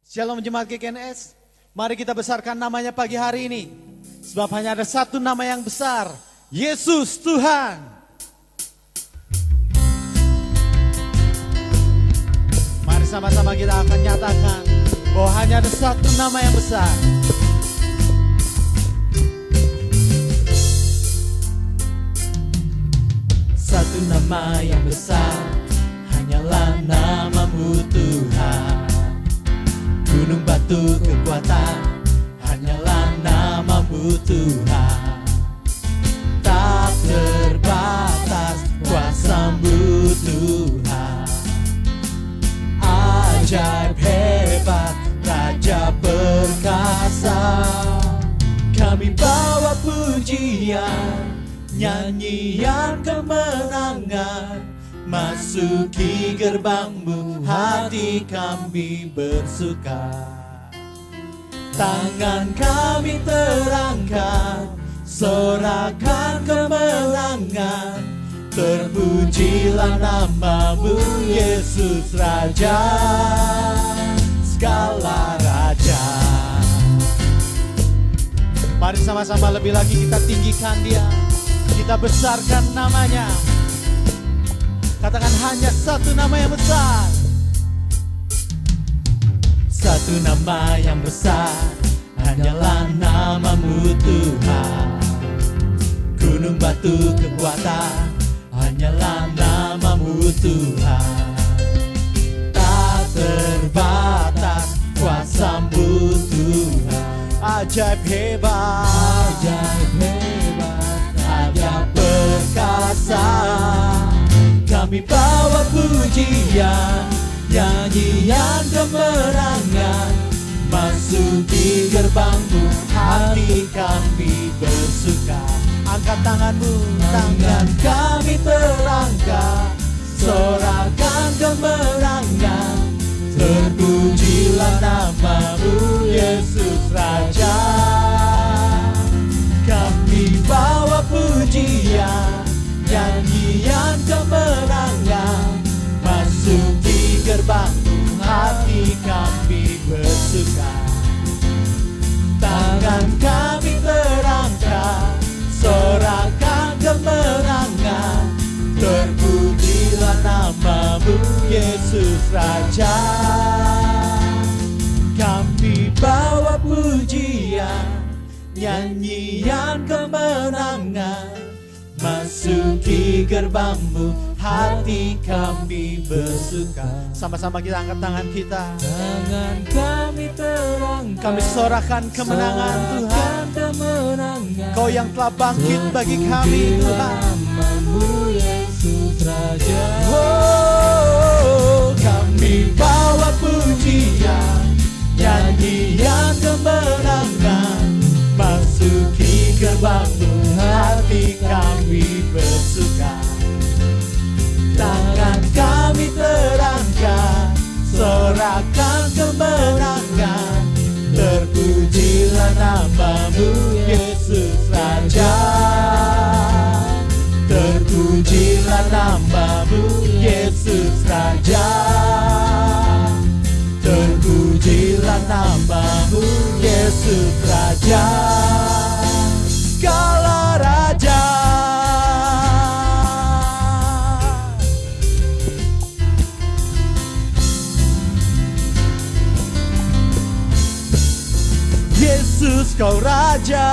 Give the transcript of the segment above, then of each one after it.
Shalom Jemaat GKNS, mari kita besarkan namanya pagi hari ini. Sebab hanya ada satu nama yang besar, Yesus Tuhan. Mari sama-sama kita akan nyatakan bahwa hanya ada satu nama yang besar. Satu nama yang besar, hanyalah namamu Tuhan. Gunung batu kekuatan, hanyalah namamu Tuhan. Tak terbatas kuasa-Mu Tuhan. Ajaib hebat, Raja perkasa. Kami bawa pujian, nyanyian kemenangan, masuki gerbang-Mu, hati kami bersuka. Tangan kami terangkat, sorakan kemenangan, terpujilah nama-Mu, Yesus Raja, segala raja. Mari sama-sama lebih lagi kita tinggikan Dia, kita besarkan namanya. Katakan hanya satu nama yang besar. Satu nama yang besar, hanyalah namamu Tuhan. Gunung batu kekuatan, hanyalah namamu Tuhan. Tak terbatas kuasa-Mu Tuhan. Ajaib hebat, Raja perkasa. Kami bawa pujian, nyanyian kemenangan, masuki gerbang-Mu, hati kami bersuka. angkat tanganmu, Tangan kami terangkat, sorakan kemenangan, terpujilah nama-Mu, Yesus Raja. Kami bawa pujian, nyanyian kemenangan, masuki gerbang-Mu, hati kami bersuka. Tangan kami terangkat, sorakan kemenangan, terpujilah nama-Mu, Yesus Raja. Kami bawa pujian, nyanyian kemenangan, masuki gerbang-Mu, hati kami bersuka. sama-sama kita angkat tangan kita. Tangan kami terangkat, Kami sorakan kemenangan Tuhan. sorakan kemenangan, Kau yang telah bangkit bagi kami Tuhan. namamu Yesus Raja. Oh, Kami bawa pujian, nyanyian kemenangan, masuki gerbang-Mu, hati kami bersuka. Tangan kami terangkat, sorakan kemenangan, terpujilah nama-Mu, Yesus Raja. Terpujilah nama-Mu, Yesus Raja. Terpujilah nama-Mu, Yesus Raja, segala raja. Yesus Kau Raja.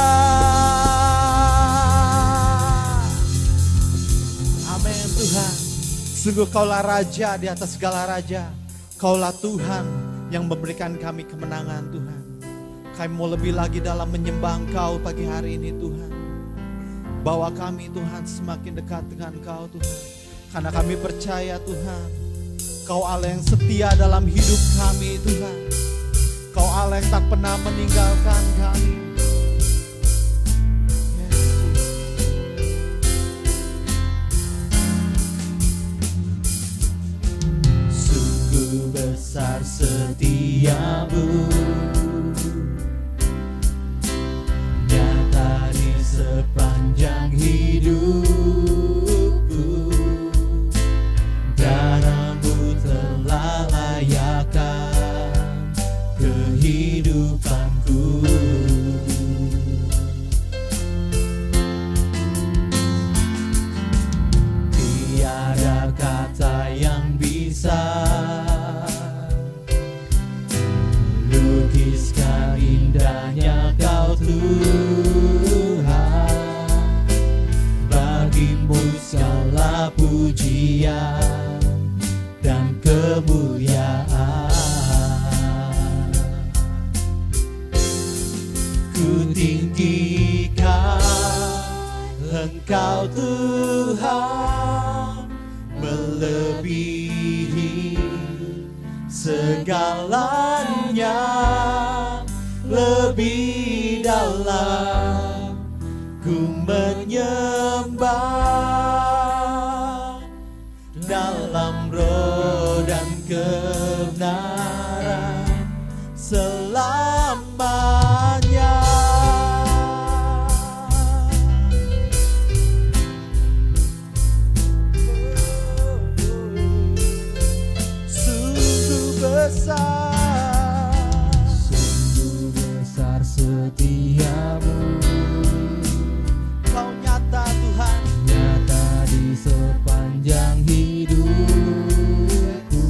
Amin Tuhan. Sungguh Kaulah Raja di atas segala raja. Kaulah Tuhan yang memberikan kami kemenangan Tuhan. Kami mau lebih lagi dalam menyembah Engkau pagi hari ini Tuhan. Bawa kami Tuhan semakin dekat dengan Kau Tuhan. Karena kami percaya Tuhan, Kau Allah yang setia dalam hidup kami Tuhan. Kau Allah yang tak pernah meninggalkan kami. Sungguh besar setiamu, nyata di sepanjang hidupku. Darah-Mu telah layakkan kehidupanku. Tiada kata yang bisa lukiskan indahnya Kau Tuhan. Bagimu segala pujian dan kemuliaan. Ku tinggikan Engkau Tuhan, melebihi segalanya, lebih dalam ku menyembah dalam roh dan kebenaran selamanya. Sungguh besar setiamu, Kau nyata Tuhan, nyata di sepanjang hidupku.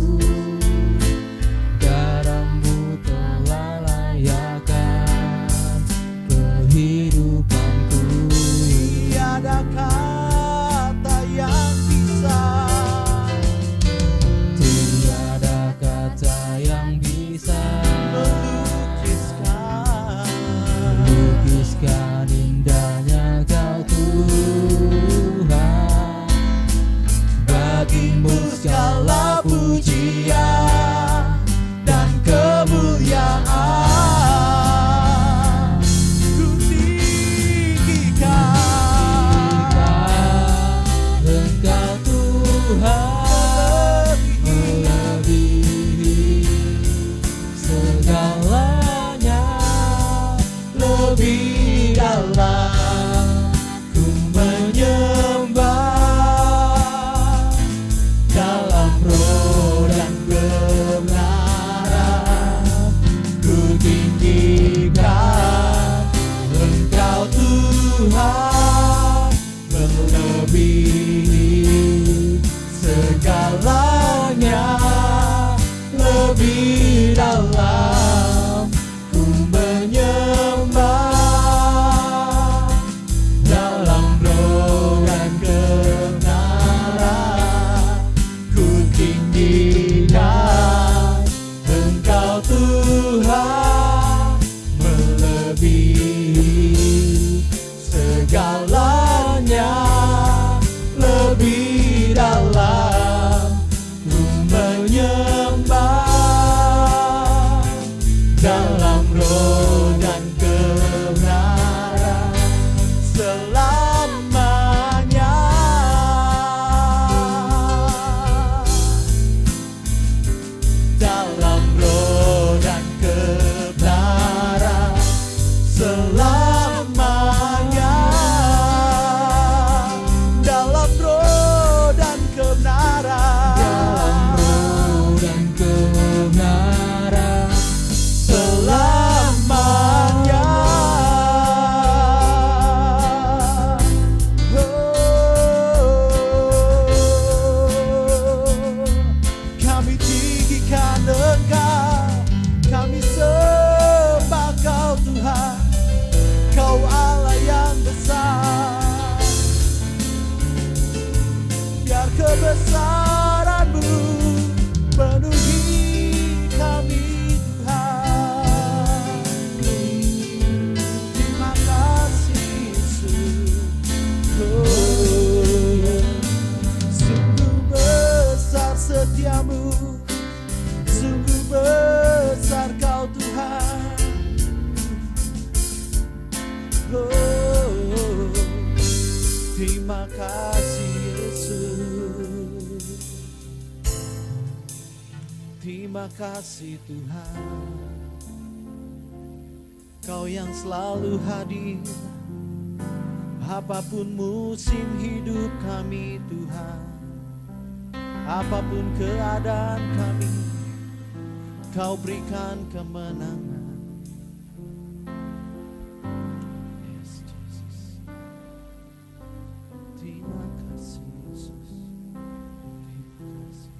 Darahmu telah layakkan kehidupanku. tiada kata yang bisa Tiada kata yang bisa melukiskan indahnya Kau Tuhan. Bagimu segala pujian dan kemuliaan. Ku tinggikan Engkau Tuhan, melebihi segalanya, lebih dalam ku menyembah dalam roh dan kebenaran. Ku tinggikan Engkau Tuhan, melebihi segalanya, lebih dalam ku menyembah dalam roh dan kebenaran. Ku tinggikan Engkau Tuhan, melebihi segalanya, lebih dalam ku menyembah dalam roh dan kebenaran selamanya. Dalam roh dan kebenaran selamanya. dalam roh dan kebenaran. Dalam roh dan kebenaran Selamanya. Kami tinggikan Engkau, kami sembah Kau Tuhan, Kau Allah yang besar. Biar kebesaran-Mu penuhi kami Tuhan. Terima kasih Yesus. Sungguh besar setiamu, sungguh besar Kau Tuhan. Terima kasih Yesus. Terima kasih Tuhan, Kau yang selalu hadir apapun musim hidup kami Tuhan, apapun keadaan kami, Kau berikan kemenangan. Yes, Jesus. Terima kasih Yesus. Terima kasih.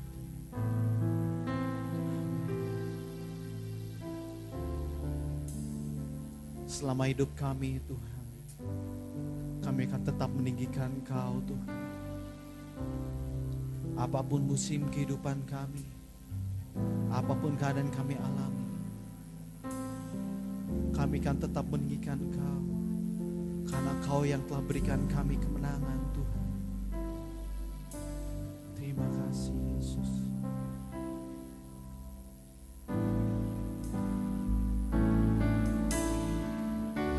Selama hidup kami Tuhan, kami akan tetap meninggikan Kau Tuhan. Apapun musim kehidupan kami, apapun keadaan kami alami, kami akan tetap meninggikan Kau, karena Kau yang telah berikan kami kemenangan Tuhan. Terima kasih Yesus.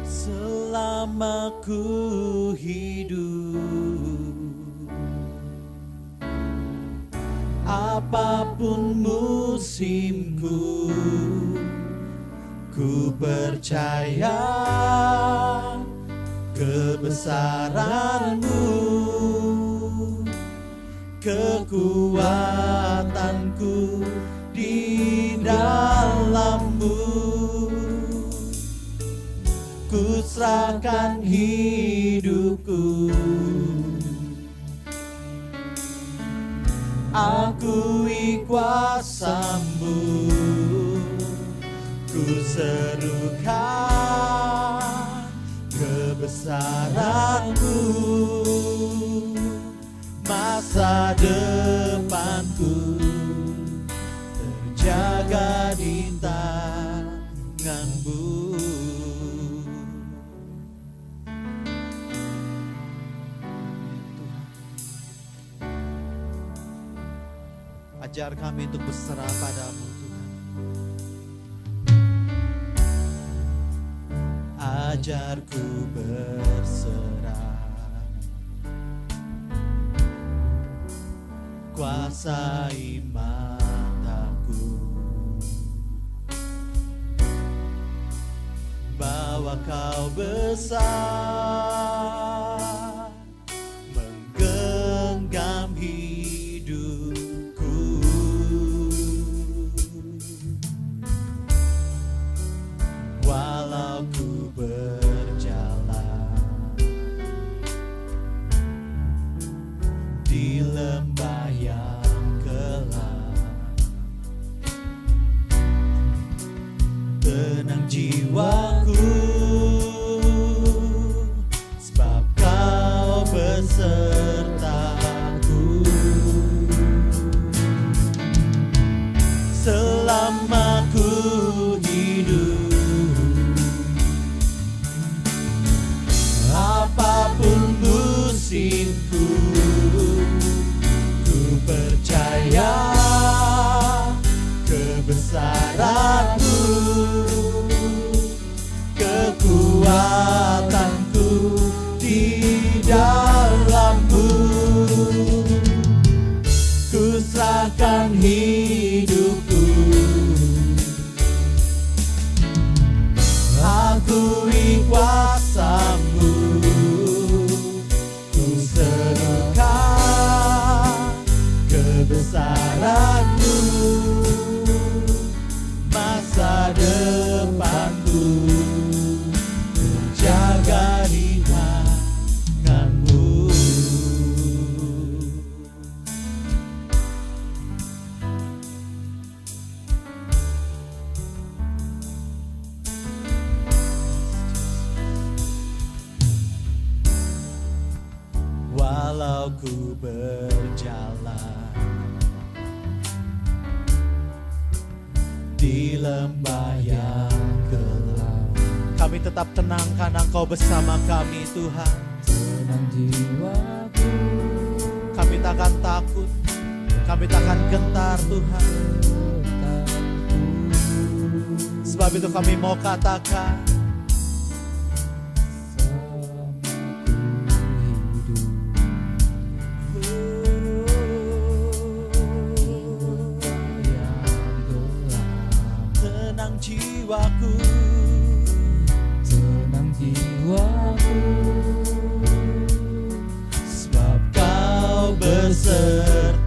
Selama ku hidup, apapun musimku, ku percaya kebesaran-Mu, kekuatanku di dalam-Mu. Ku serahkan hidupku, akui kuasa-Mu, ku serukan kebesaran-Mu. Masa depanku terjaga di tangan-Mu. Ajar kami untuk berserah pada-Mu Tuhan. Ajarku berserah, kuasai mataku, bahwa Kau besar, menggenggam hidupku. Walau ku berjalan di lembah yang gelap, tenang jiwaku, sebab Kau besertaku. Selama ku hidup, apapun musimku, ku percaya kebesaran-Mu, kekuatanku di dalam-Mu. Ku serahkan hidupku, akui kuasa-Mu, ku serukan kebesaran-Mu. Masa depanku terjaga di tangan-Mu. Walau ku berjalan di lembah yang gelap, kami tetap tenang karena Engkau bersama kami Tuhan. Tenang jiwaku, Kami takkan takut, kami takkan gentar Tuhan. Sebab itu kami mau katakan, tenang jiwaku, tenang jiwaku, sebab Kau besertaku.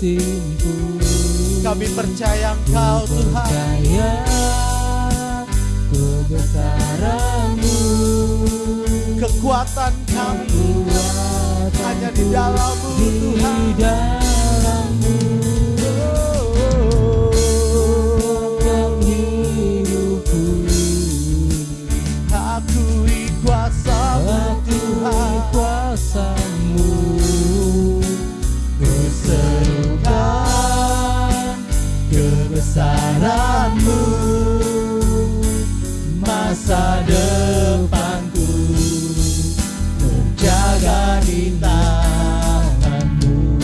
musimku. Kami percaya Engkau Tuhan. Percaya kebesaran-Mu, Kekuatan kami kekuatan hanya di dalam-Mu Tuhan. di dalam-Mu. Akan hidupku, Akui kuasa-Mu Tuhan. kuasa-Mu, Kuserukan kebesaran-Mu, masa depanku terjaga di tangan-Mu.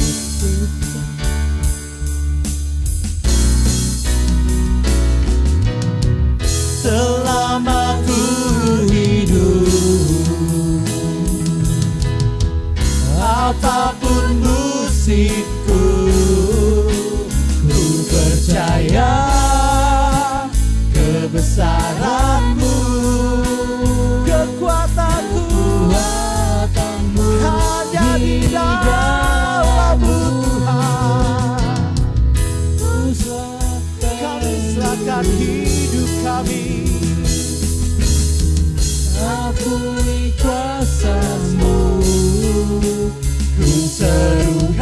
Selama ku hidup, apapun musimku, ku percaya kebesaran-Mu, kekuatanku hanya di dalam-Mu Tuhan. Kami serahkan hidup kami. akui kuasa-Mu, Ku serukan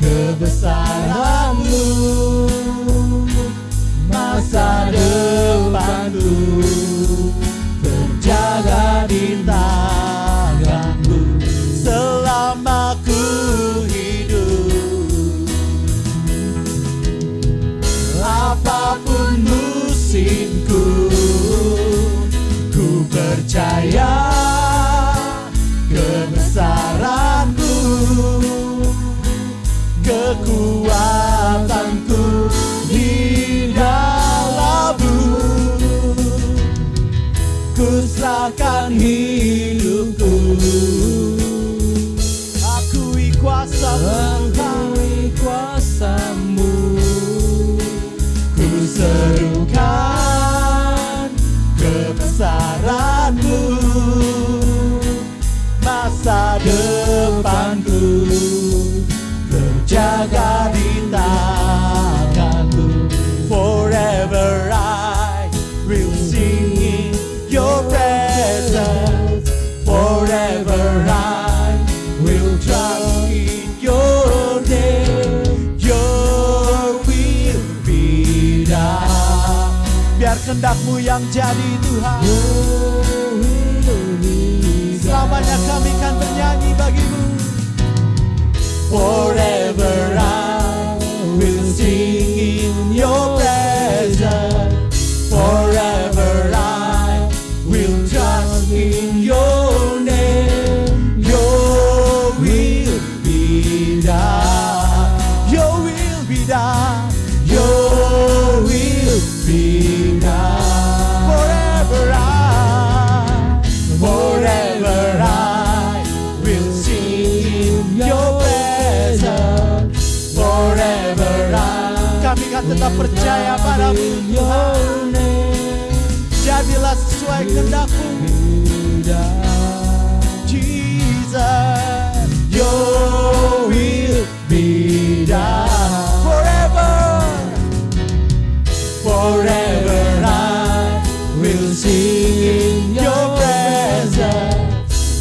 kebesaran-Mu, masa depanku terjaga di tangan-Mu. Selama ku hidup, apapun musimku, ku percaya kebesaran-Mu, kekuatanku di dalam-Mu. Ku serahkan hidupku, akui kuasa-Mu Tuhan. akui kuasa-Mu, Ku serukan kebesaran-Mu, masa depanku terjaga di tangan-Mu. Forever I will sing in your presence. Forever I will trust in your name. Your will be done. Biar kehendak-Mu yang jadi Tuhan. Selamanya kami kan bernyanyi bagi-Mu. Forever I will sing in your presence. Forever I will trust in your name. Your will be done. Your will be done. Your will be done. Forever I will sing in your presence. Forever kami kan tetap percaya pada-Mu Tuhan. Jadilah sesuai kehendak-Mu Jesus. Your will be done. Forever I will sing in your presence.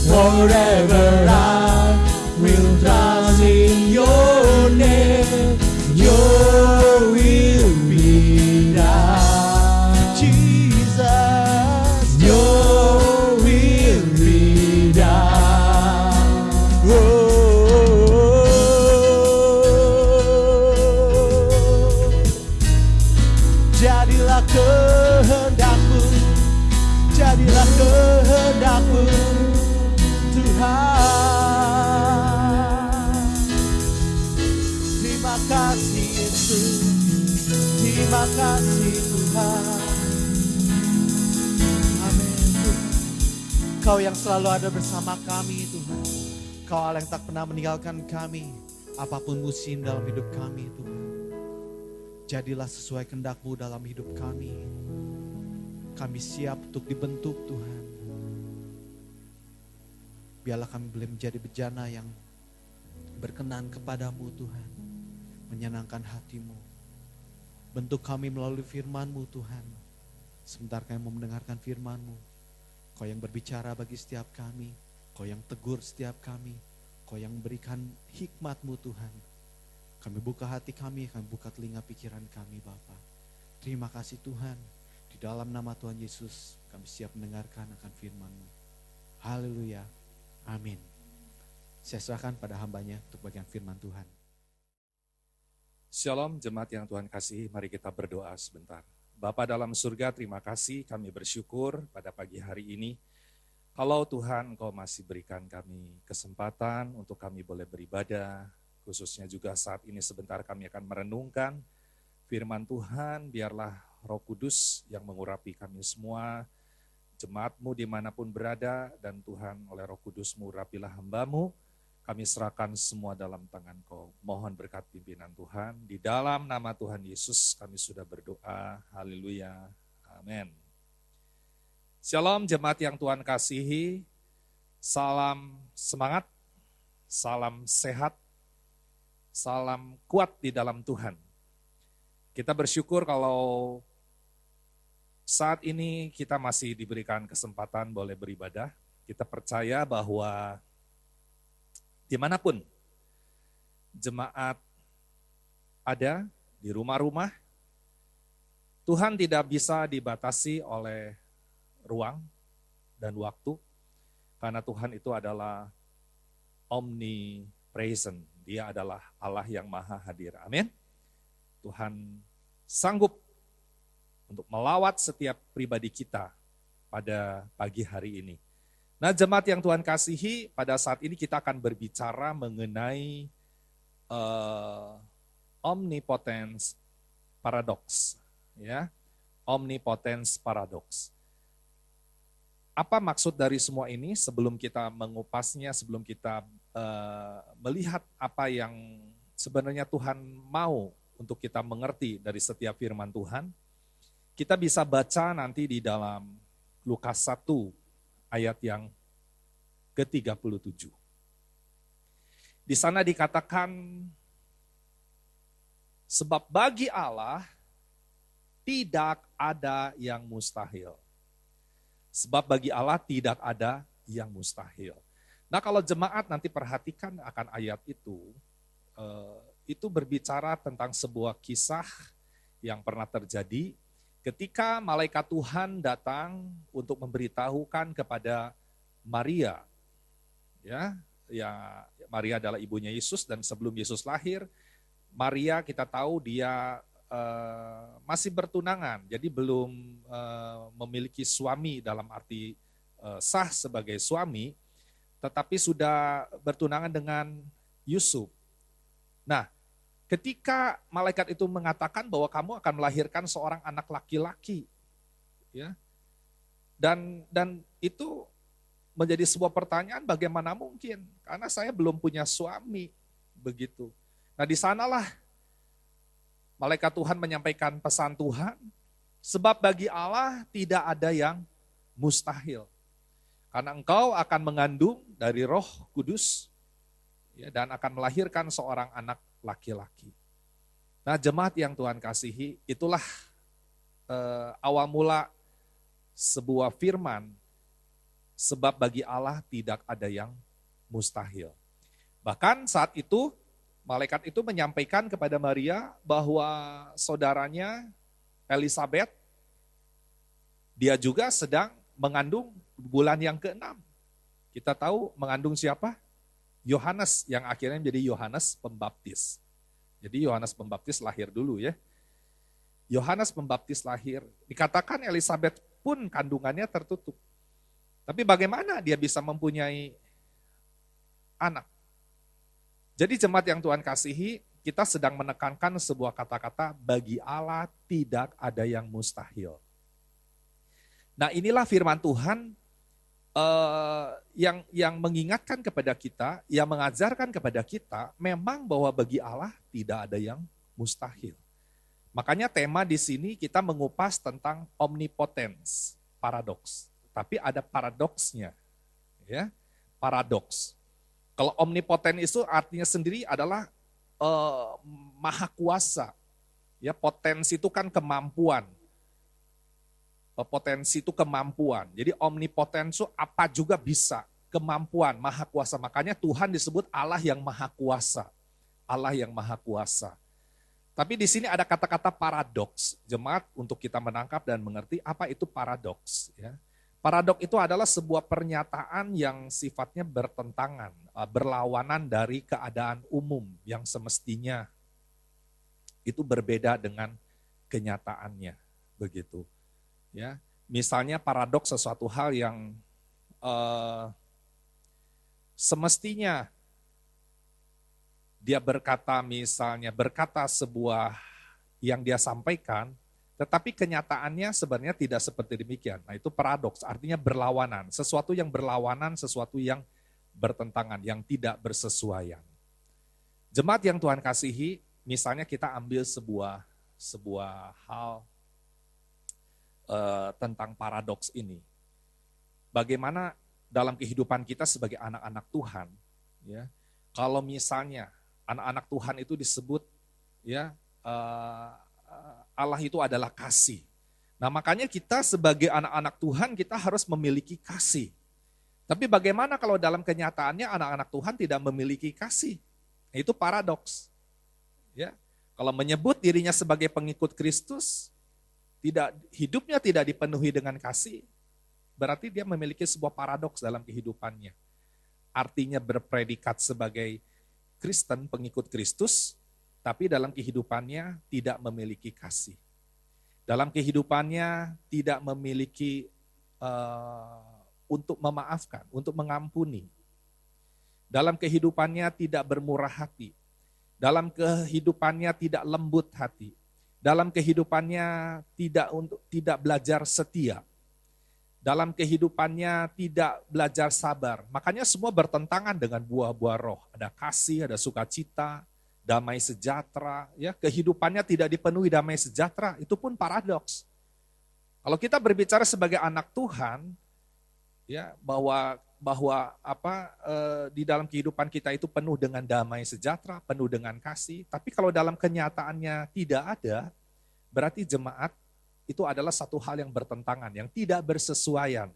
Forever I will trust in your name. Your will be done, Jesus. Your will be done. Jadilah kehendak-Mu, jadilah kehendak-Mu Tuhan. Terima kasih Yesus, terima kasih Tuhan. Amin Tuhan. Kau yang selalu ada bersama kami Tuhan. Kau Allah yang tak pernah meninggalkan kami, apapun musim dalam hidup kami Tuhan. Jadilah sesuai kehendak-Mu dalam hidup kami. Kami siap untuk dibentuk Tuhan. Biarlah kami boleh menjadi bejana yang berkenan kepadamu Tuhan, menyenangkan hatimu. Bentuk kami melalui firman-Mu Tuhan. Sebentar kami mau mendengarkan firman-Mu. Kau yang berbicara bagi setiap kami, Kau yang tegur setiap kami, Kau yang berikan hikmat-Mu Tuhan. Kami buka hati kami buka telinga pikiran kami Bapa. Terima kasih Tuhan, di dalam nama Tuhan Yesus kami siap mendengarkan akan firman-Mu. Haleluya, amin. Saya serahkan pada hambanya untuk bagian firman Tuhan. Shalom jemaat yang Tuhan kasihi, mari kita berdoa sebentar. Bapa dalam surga, terima kasih, kami bersyukur pada pagi hari ini. Kalau Tuhan Engkau masih berikan kami kesempatan untuk kami boleh beribadah, khususnya juga saat ini sebentar kami akan merenungkan firman Tuhan, biarlah Roh Kudus yang mengurapi kami semua, jemaat-Mu dimanapun berada, dan Tuhan oleh Roh Kudus-Mu urapilah hamba-Mu, kami serahkan semua dalam tangan Kau. Mohon berkat pimpinan Tuhan, di dalam nama Tuhan Yesus kami sudah berdoa, haleluya, amin. Shalom jemaat yang Tuhan kasihi, salam semangat, salam sehat, salam kuat di dalam Tuhan. Kita bersyukur kalau saat ini kita masih diberikan kesempatan boleh beribadah. Kita percaya bahwa dimanapun jemaat ada, di rumah-rumah, Tuhan tidak bisa dibatasi oleh ruang dan waktu, karena Tuhan itu adalah omnipresent, Dia adalah Allah yang maha hadir, amin. Tuhan sanggup untuk melawat setiap pribadi kita pada pagi hari ini. Nah jemaat yang Tuhan kasihi, pada saat ini kita akan berbicara mengenai omnipotence paradox, ya, omnipotence paradox. Apa maksud dari semua ini? Sebelum kita mengupasnya, sebelum kita melihat apa yang sebenarnya Tuhan mau untuk kita mengerti dari setiap firman Tuhan, kita bisa baca nanti di dalam Lukas 1 ayat yang ke-37. Di sana dikatakan, sebab bagi Allah tidak ada yang mustahil. Sebab bagi Allah tidak ada yang mustahil. Nah kalau jemaat nanti perhatikan akan ayat itu berbicara tentang sebuah kisah yang pernah terjadi ketika malaikat Tuhan datang untuk memberitahukan kepada Maria, ya Maria adalah ibunya Yesus, dan sebelum Yesus lahir, Maria kita tahu dia masih bertunangan, jadi belum memiliki suami dalam arti sah sebagai suami, tetapi sudah bertunangan dengan Yusuf. Nah, ketika malaikat itu mengatakan bahwa kamu akan melahirkan seorang anak laki-laki, ya, dan itu menjadi sebuah pertanyaan, bagaimana mungkin? Karena saya belum punya suami, begitu. Nah, di sanalah malaikat Tuhan menyampaikan pesan Tuhan, sebab bagi Allah tidak ada yang mustahil. Karena engkau akan mengandung dari Roh Kudus, ya, dan akan melahirkan seorang anak laki-laki. Nah jemaat yang Tuhan kasihi, itulah awal mula sebuah firman, sebab bagi Allah tidak ada yang mustahil. Bahkan saat itu, malaikat itu menyampaikan kepada Maria bahwa saudaranya Elisabeth, dia juga sedang mengandung bulan yang ke-6. Kita tahu mengandung siapa? Yohanes, yang akhirnya menjadi Yohanes Pembaptis. Jadi Yohanes Pembaptis lahir dulu ya. Yohanes Pembaptis lahir, dikatakan Elisabeth pun kandungannya tertutup. Tapi bagaimana dia bisa mempunyai anak? Jadi jemaat yang Tuhan kasihi, kita sedang menekankan sebuah kata-kata, bagi Allah tidak ada yang mustahil. Nah inilah firman Tuhan yang mengingatkan kepada kita, yang mengajarkan kepada kita, memang bahwa bagi Allah tidak ada yang mustahil. Makanya tema di sini kita mengupas tentang omnipotence, paradoks. Tapi ada paradoksnya, ya, paradoks. Kalau omnipoten itu artinya sendiri adalah maha kuasa. Ya, potensi itu kan kemampuan. Potensi itu kemampuan. Jadi omnipoten itu apa juga bisa. Kemampuan, maha kuasa. Makanya Tuhan disebut Allah yang maha kuasa. Allah yang maha kuasa. Tapi di sini ada kata-kata paradoks. Jemaat, untuk kita menangkap dan mengerti apa itu paradoks. Ya. Paradoks itu adalah sebuah pernyataan yang sifatnya bertentangan, berlawanan dari keadaan umum yang semestinya itu berbeda dengan kenyataannya, begitu. Ya, misalnya paradoks sesuatu hal yang semestinya dia berkata sebuah yang dia sampaikan, tetapi kenyataannya sebenarnya tidak seperti demikian. Nah, itu paradoks, artinya berlawanan. Sesuatu yang berlawanan, sesuatu yang bertentangan, yang tidak bersesuaian. Jemaat yang Tuhan kasihi, misalnya kita ambil sebuah hal tentang paradoks ini. Bagaimana dalam kehidupan kita sebagai anak-anak Tuhan, ya, kalau misalnya anak-anak Tuhan itu disebut, ya, Allah itu adalah kasih. Nah, makanya kita sebagai anak-anak Tuhan kita harus memiliki kasih. Tapi bagaimana kalau dalam kenyataannya anak-anak Tuhan tidak memiliki kasih? Itu paradoks. Ya, kalau menyebut dirinya sebagai pengikut Kristus, hidupnya tidak dipenuhi dengan kasih, berarti dia memiliki sebuah paradoks dalam kehidupannya. Artinya berpredikat sebagai Kristen, pengikut Kristus, tapi dalam kehidupannya tidak memiliki kasih. Dalam kehidupannya tidak memiliki untuk memaafkan, untuk mengampuni. Dalam kehidupannya tidak bermurah hati. Dalam kehidupannya tidak lembut hati. Dalam kehidupannya tidak belajar setia. Dalam kehidupannya tidak belajar sabar. Makanya semua bertentangan dengan buah-buah roh. Ada kasih, ada sukacita, damai sejahtera. Ya, kehidupannya tidak dipenuhi damai sejahtera, itu pun paradoks. Kalau kita berbicara sebagai anak Tuhan, ya, bahwa di dalam kehidupan kita itu penuh dengan damai sejahtera, penuh dengan kasih. Tapi kalau dalam kenyataannya tidak ada, berarti jemaat itu adalah satu hal yang bertentangan, yang tidak bersesuaian,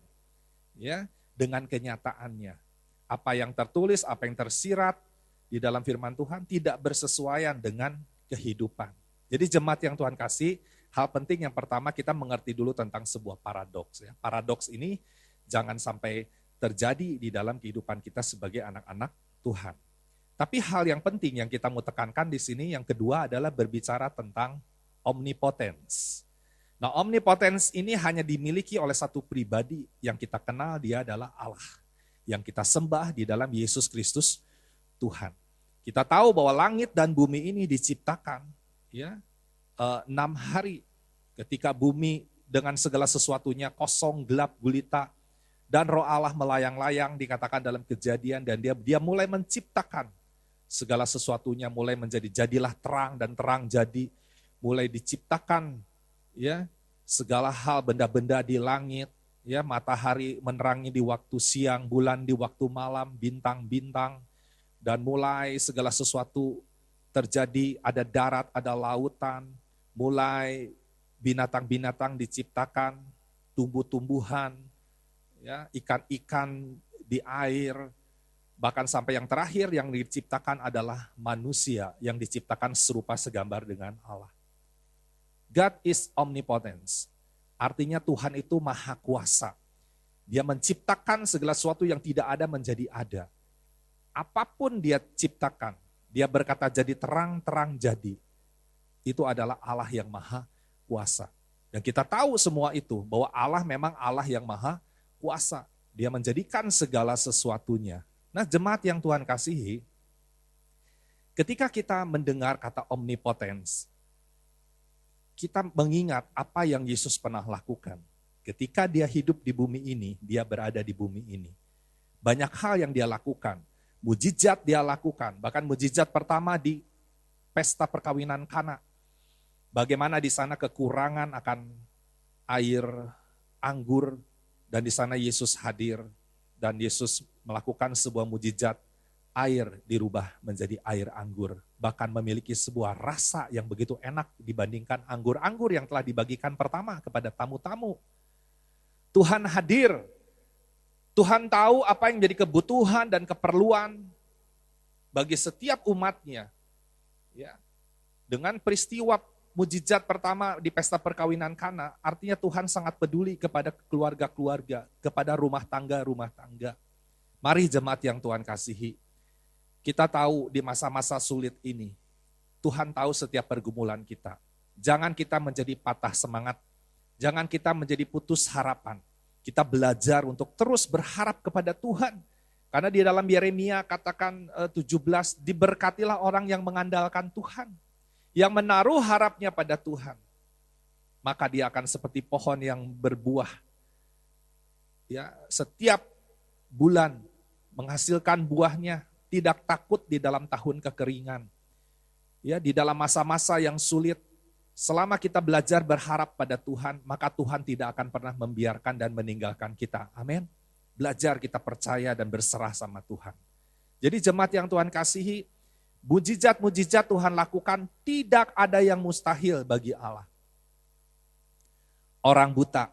ya, dengan kenyataannya. Apa yang tertulis, apa yang tersirat di dalam firman Tuhan tidak bersesuaian dengan kehidupan. Jadi jemaat yang Tuhan kasih, hal penting yang pertama kita mengerti dulu tentang sebuah paradoks. Ya. Paradoks ini jangan sampai terjadi di dalam kehidupan kita sebagai anak-anak Tuhan. Tapi hal yang penting yang kita mau tekankan di sini, yang kedua adalah berbicara tentang omnipotence. Nah, omnipotence ini hanya dimiliki oleh satu pribadi yang kita kenal, dia adalah Allah. Yang kita sembah di dalam Yesus Kristus Tuhan. Kita tahu bahwa langit dan bumi ini diciptakan, ya, 6 hari. Ketika bumi dengan segala sesuatunya kosong, gelap, gulita, dan roh Allah melayang-layang, dikatakan dalam Kejadian, dan dia mulai menciptakan segala sesuatunya, mulai menjadi jadilah terang dan terang jadi, mulai diciptakan, ya, segala hal benda-benda di langit, ya, matahari menerangi di waktu siang, bulan di waktu malam, bintang-bintang, dan mulai segala sesuatu terjadi, ada darat, ada lautan, mulai binatang-binatang diciptakan, tumbuh-tumbuhan, ya, ikan-ikan di air, bahkan sampai yang terakhir yang diciptakan adalah manusia yang diciptakan serupa segambar dengan Allah. God is omnipotence. Artinya Tuhan itu maha kuasa. Dia menciptakan segala sesuatu yang tidak ada menjadi ada. Apapun dia ciptakan, dia berkata jadi terang, terang jadi. Itu adalah Allah yang maha kuasa. Dan kita tahu semua itu, bahwa Allah memang Allah yang maha kuasa. Dia menjadikan segala sesuatunya. Nah, jemaat yang Tuhan kasihi, ketika kita mendengar kata omnipotence, kita mengingat apa yang Yesus pernah lakukan. Ketika dia hidup di bumi ini, dia berada di bumi ini. Banyak hal yang dia lakukan. Mujizat dia lakukan. Bahkan mujizat pertama di pesta perkawinan Kana. Bagaimana di sana kekurangan akan air anggur. Dan di sana Yesus hadir. Dan Yesus melakukan sebuah mujizat. air dirubah menjadi air anggur. Bahkan memiliki sebuah rasa yang begitu enak dibandingkan anggur-anggur yang telah dibagikan pertama kepada tamu-tamu. Tuhan hadir. Tuhan tahu apa yang menjadi kebutuhan dan keperluan bagi setiap umatnya. Ya. Dengan peristiwa mujizat pertama di pesta perkawinan Kana, artinya Tuhan sangat peduli kepada keluarga-keluarga, kepada rumah tangga. Mari jemaat yang Tuhan kasihi, kita tahu di masa-masa sulit ini, Tuhan tahu setiap pergumulan kita. Jangan kita menjadi patah semangat, jangan kita menjadi putus harapan. Kita belajar untuk terus berharap kepada Tuhan. Karena di dalam Yeremia katakan 17, diberkatilah orang yang mengandalkan Tuhan. Yang menaruh harapnya pada Tuhan. Maka dia akan seperti pohon yang berbuah. Ya, setiap bulan menghasilkan buahnya, tidak takut di dalam tahun kekeringan. Ya, di dalam masa-masa yang sulit, selama kita belajar berharap pada Tuhan, maka Tuhan tidak akan pernah membiarkan dan meninggalkan kita. Amin. Belajar kita percaya dan berserah sama Tuhan. Jadi jemaat yang Tuhan kasihi, mujizat-mujizat Tuhan lakukan, tidak ada yang mustahil bagi Allah. Orang buta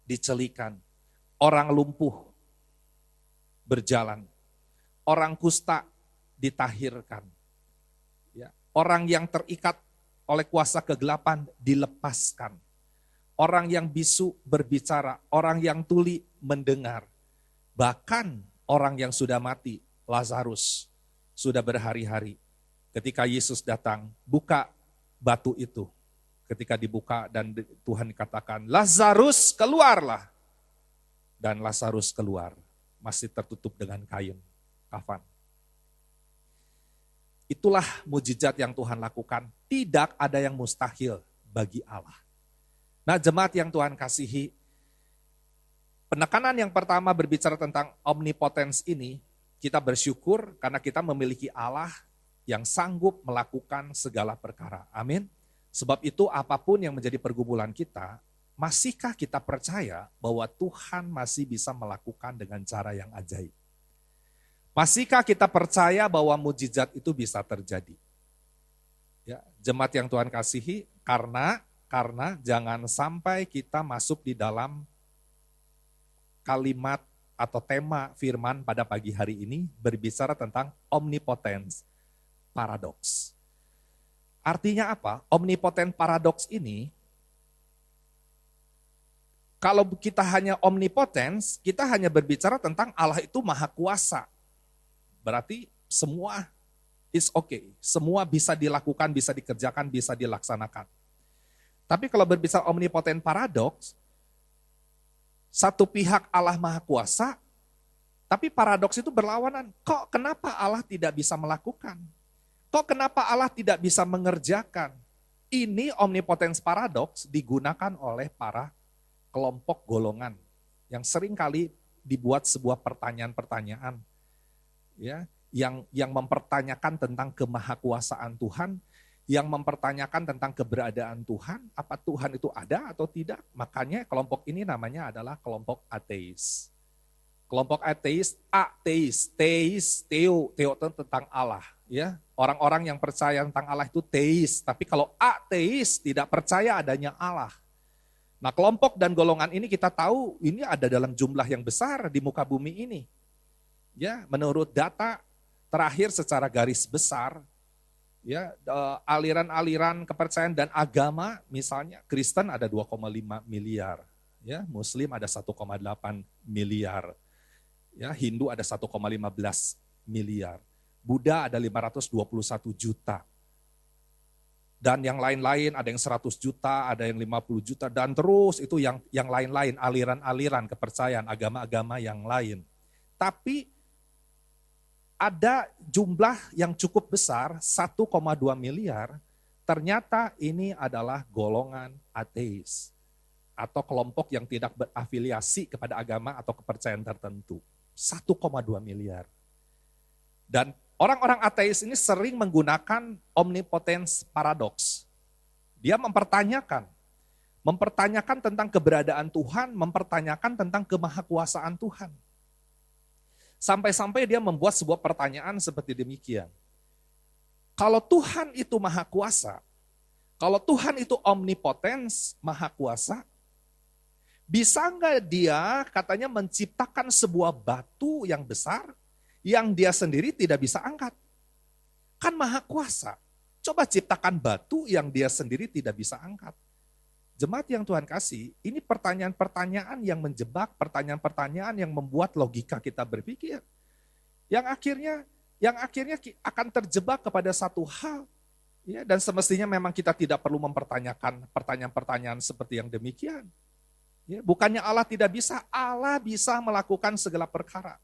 dicelikan, orang lumpuh berjalan, orang kusta ditahirkan, ya, orang yang terikat oleh kuasa kegelapan dilepaskan, orang yang bisu berbicara, orang yang tuli mendengar, bahkan orang yang sudah mati, Lazarus, sudah berhari-hari. Ketika Yesus datang, buka batu itu. Ketika dibuka dan Tuhan katakan, Lazarus keluarlah. Dan Lazarus keluar, masih tertutup dengan kain kafan. Itulah mujizat yang Tuhan lakukan. Tidak ada yang mustahil bagi Allah. Nah jemaat yang Tuhan kasihi, penekanan yang pertama berbicara tentang omnipotence ini, kita bersyukur karena kita memiliki Allah yang sanggup melakukan segala perkara. Amin. Sebab itu apapun yang menjadi pergumulan kita, masihkah kita percaya bahwa Tuhan masih bisa melakukan dengan cara yang ajaib? Masihkah kita percaya bahwa mujizat itu bisa terjadi? Ya, jemaat yang Tuhan kasihi, karena jangan sampai kita masuk di dalam kalimat atau tema firman pada pagi hari ini berbicara tentang omnipotence paradoks. Artinya apa? Omnipotent paradoks ini, kalau kita hanya omnipotence, kita hanya berbicara tentang Allah itu maha kuasa. Berarti semua is okay, semua bisa dilakukan, bisa dikerjakan, bisa dilaksanakan. Tapi kalau berbicara omnipotent paradoks, satu pihak Allah maha kuasa, tapi paradoks itu berlawanan. Kok kenapa Allah tidak bisa melakukan? Kok kenapa Allah tidak bisa mengerjakan? Ini omnipotence paradoks digunakan oleh para kelompok golongan yang sering kali dibuat sebuah pertanyaan-pertanyaan, ya, yang mempertanyakan tentang kemahakuasaan Tuhan, yang mempertanyakan tentang keberadaan Tuhan, apa Tuhan itu ada atau tidak. Makanya kelompok ini namanya adalah kelompok ateis. Kelompok ateis, teo itu tentang Allah, ya. Orang-orang yang percaya tentang Allah itu teis, tapi kalau ateis tidak percaya adanya Allah. Nah, kelompok dan golongan ini kita tahu ini ada dalam jumlah yang besar di muka bumi ini. Ya, menurut data terakhir secara garis besar, ya, aliran-aliran kepercayaan dan agama, misalnya Kristen ada 2,5 miliar, ya, Muslim ada 1,8 miliar, ya, Hindu ada 1,15 miliar, Buddha ada 521 juta. Dan yang lain-lain ada yang 100 juta, ada yang 50 juta, dan terus itu yang lain-lain, aliran-aliran kepercayaan, agama-agama yang lain. Tapi ada jumlah yang cukup besar, 1,2 miliar, ternyata ini adalah golongan ateis. Atau kelompok yang tidak berafiliasi kepada agama atau kepercayaan tertentu. 1,2 miliar. Dan orang-orang ateis ini sering menggunakan omnipotence paradoks. Dia mempertanyakan tentang keberadaan Tuhan, mempertanyakan tentang kemahakuasaan Tuhan. Sampai-sampai dia membuat sebuah pertanyaan seperti demikian. Kalau Tuhan itu maha kuasa, kalau Tuhan itu omnipotens, maha kuasa, bisa nggak dia katanya menciptakan sebuah batu yang besar yang dia sendiri tidak bisa angkat? Kan maha kuasa. Coba ciptakan batu yang dia sendiri tidak bisa angkat. Jemaat yang Tuhan kasih, ini pertanyaan-pertanyaan yang menjebak, pertanyaan-pertanyaan yang membuat logika kita berpikir. Yang akhirnya akan terjebak kepada satu hal. Ya, dan semestinya memang kita tidak perlu mempertanyakan pertanyaan-pertanyaan seperti yang demikian. Ya, bukannya Allah tidak bisa, Allah bisa melakukan segala perkara.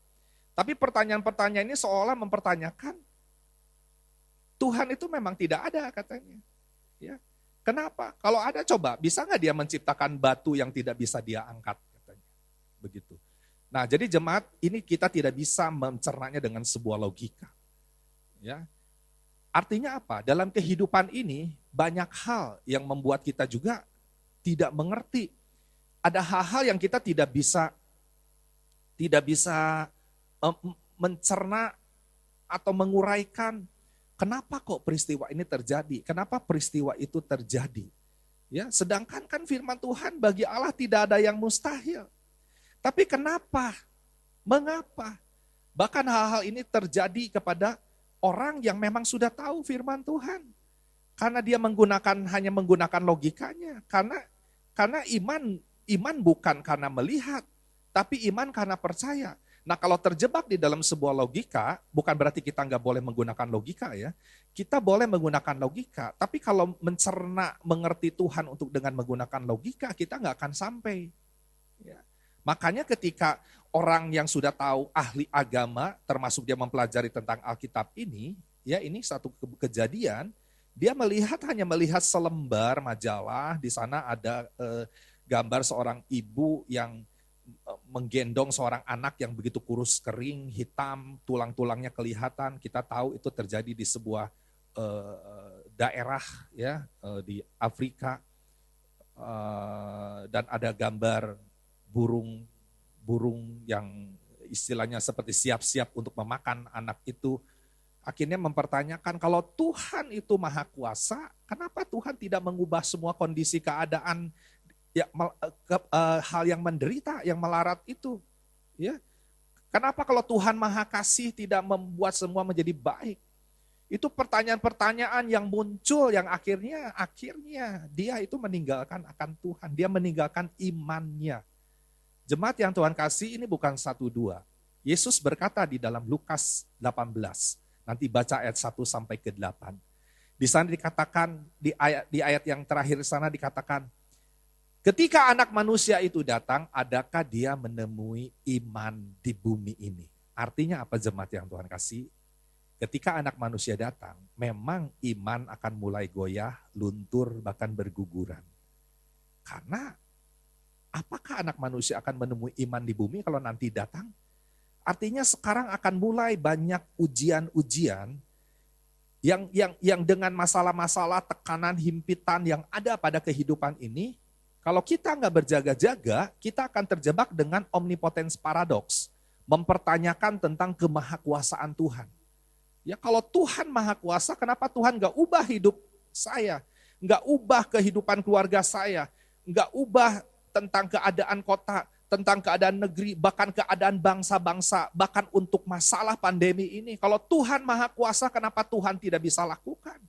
Tapi pertanyaan-pertanyaan ini seolah mempertanyakan, Tuhan itu memang tidak ada katanya. Ya, kenapa? Kalau ada coba, bisa nggak dia menciptakan batu yang tidak bisa dia angkat katanya. Begitu. Nah, jadi jemaat ini kita tidak bisa mencernanya dengan sebuah logika. Ya. Artinya apa? Dalam kehidupan ini banyak hal yang membuat kita juga tidak mengerti. Ada hal-hal yang kita tidak bisa mencerna atau menguraikan. Kenapa kok peristiwa ini terjadi? Kenapa peristiwa itu terjadi? Ya, sedangkan kan firman Tuhan bagi Allah tidak ada yang mustahil. Tapi kenapa? Mengapa? Bahkan hal-hal ini terjadi kepada orang yang memang sudah tahu firman Tuhan. Karena dia hanya menggunakan logikanya. Karena iman bukan karena melihat, tapi iman karena percaya. Nah, kalau terjebak di dalam sebuah logika, bukan berarti kita nggak boleh menggunakan logika ya. Kita boleh menggunakan logika, tapi kalau mengerti Tuhan untuk dengan menggunakan logika, kita nggak akan sampai. Ya. Makanya ketika orang yang sudah tahu ahli agama, termasuk dia mempelajari tentang Alkitab ini, ya ini satu kejadian, dia hanya melihat selembar majalah, di sana ada gambar seorang ibu yang menggendong seorang anak yang begitu kurus kering, hitam, tulang-tulangnya kelihatan. Kita tahu itu terjadi di sebuah daerah ya di Afrika, dan ada gambar burung yang istilahnya seperti siap-siap untuk memakan anak itu. Akhirnya mempertanyakan, kalau Tuhan itu maha kuasa, kenapa Tuhan tidak mengubah semua kondisi keadaan ya, hal yang menderita, yang melarat itu, ya. Kenapa kalau Tuhan Maha Kasih tidak membuat semua menjadi baik? Itu pertanyaan-pertanyaan yang muncul yang akhirnya dia itu meninggalkan akan Tuhan, dia meninggalkan imannya. Jemaat yang Tuhan kasih ini bukan 1-2. Yesus berkata di dalam Lukas 18, nanti baca ayat 1 sampai ke 8. Di sana dikatakan di ayat yang terakhir sana dikatakan, ketika anak manusia itu datang, adakah dia menemui iman di bumi ini? Artinya apa jemaat yang Tuhan kasih? Ketika anak manusia datang, memang iman akan mulai goyah, luntur, bahkan berguguran. Karena apakah anak manusia akan menemui iman di bumi kalau nanti datang? Artinya sekarang akan mulai banyak ujian-ujian yang dengan masalah-masalah, tekanan, himpitan yang ada pada kehidupan ini. Kalau kita nggak berjaga-jaga, kita akan terjebak dengan omnipotence paradoks. Mempertanyakan tentang kemahakuasaan Tuhan. Ya kalau Tuhan maha kuasa, kenapa Tuhan nggak ubah hidup saya? Nggak ubah kehidupan keluarga saya? Nggak ubah tentang keadaan kota, tentang keadaan negeri, bahkan keadaan bangsa-bangsa, bahkan untuk masalah pandemi ini. Kalau Tuhan maha kuasa, kenapa Tuhan tidak bisa lakukan?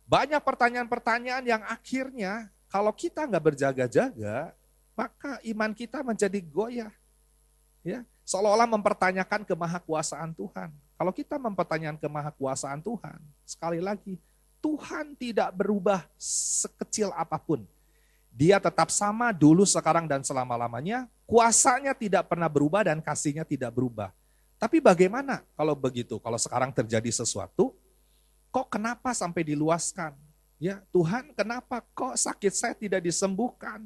Banyak pertanyaan-pertanyaan yang akhirnya kalau kita nggak berjaga-jaga, maka iman kita menjadi goyah. Ya, seolah-olah mempertanyakan kemahakuasaan Tuhan. Kalau kita mempertanyakan kemahakuasaan Tuhan, sekali lagi, Tuhan tidak berubah sekecil apapun. Dia tetap sama dulu, sekarang, dan selama-lamanya. Kuasanya tidak pernah berubah dan kasihnya tidak berubah. Tapi bagaimana kalau begitu? Kalau sekarang terjadi sesuatu, kok kenapa sampai diluaskan? Ya, Tuhan kenapa kok sakit saya tidak disembuhkan?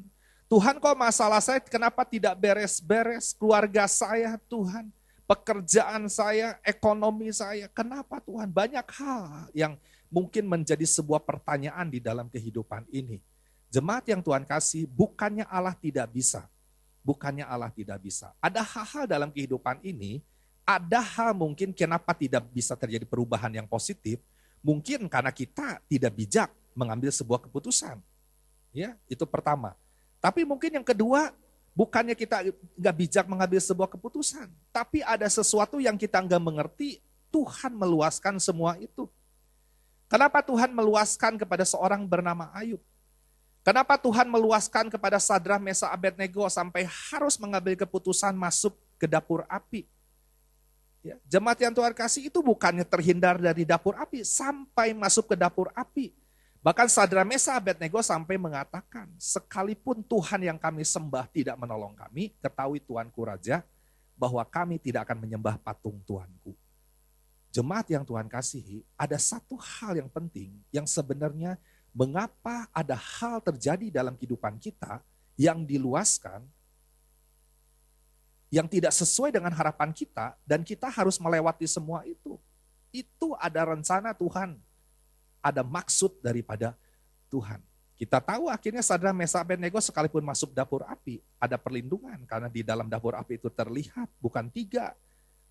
Tuhan kok masalah saya kenapa tidak beres-beres? Keluarga saya Tuhan, pekerjaan saya, ekonomi saya, kenapa Tuhan? Banyak hal yang mungkin menjadi sebuah pertanyaan di dalam kehidupan ini. Jemaat yang Tuhan kasih, bukannya Allah tidak bisa. Bukannya Allah tidak bisa. Ada hal-hal dalam kehidupan ini, ada hal mungkin kenapa tidak bisa terjadi perubahan yang positif, mungkin karena kita tidak bijak mengambil sebuah keputusan. Ya, itu pertama. Tapi mungkin yang kedua, bukannya kita nggak bijak mengambil sebuah keputusan, tapi ada sesuatu yang kita nggak mengerti, Tuhan meluaskan semua itu. Kenapa Tuhan meluaskan kepada seorang bernama Ayub? Kenapa Tuhan meluaskan kepada Sadrak, Mesak, Abednego sampai harus mengambil keputusan masuk ke dapur api? Ya, jemaat yang Tuhan kasih itu bukannya terhindar dari dapur api, sampai masuk ke dapur api. Bahkan Sadrak, Mesak, Abednego sampai mengatakan, sekalipun Tuhan yang kami sembah tidak menolong kami, ketahui Tuanku Raja, bahwa kami tidak akan menyembah patung Tuanku. Jemaat yang Tuhan kasihi, ada satu hal yang penting yang sebenarnya mengapa ada hal terjadi dalam kehidupan kita yang diluaskan, yang tidak sesuai dengan harapan kita, dan kita harus melewati semua itu. Itu ada rencana Tuhan, ada maksud daripada Tuhan. Kita tahu akhirnya Sadrak, Mesak, Abednego sekalipun masuk dapur api, ada perlindungan, karena di dalam dapur api itu terlihat, bukan 3.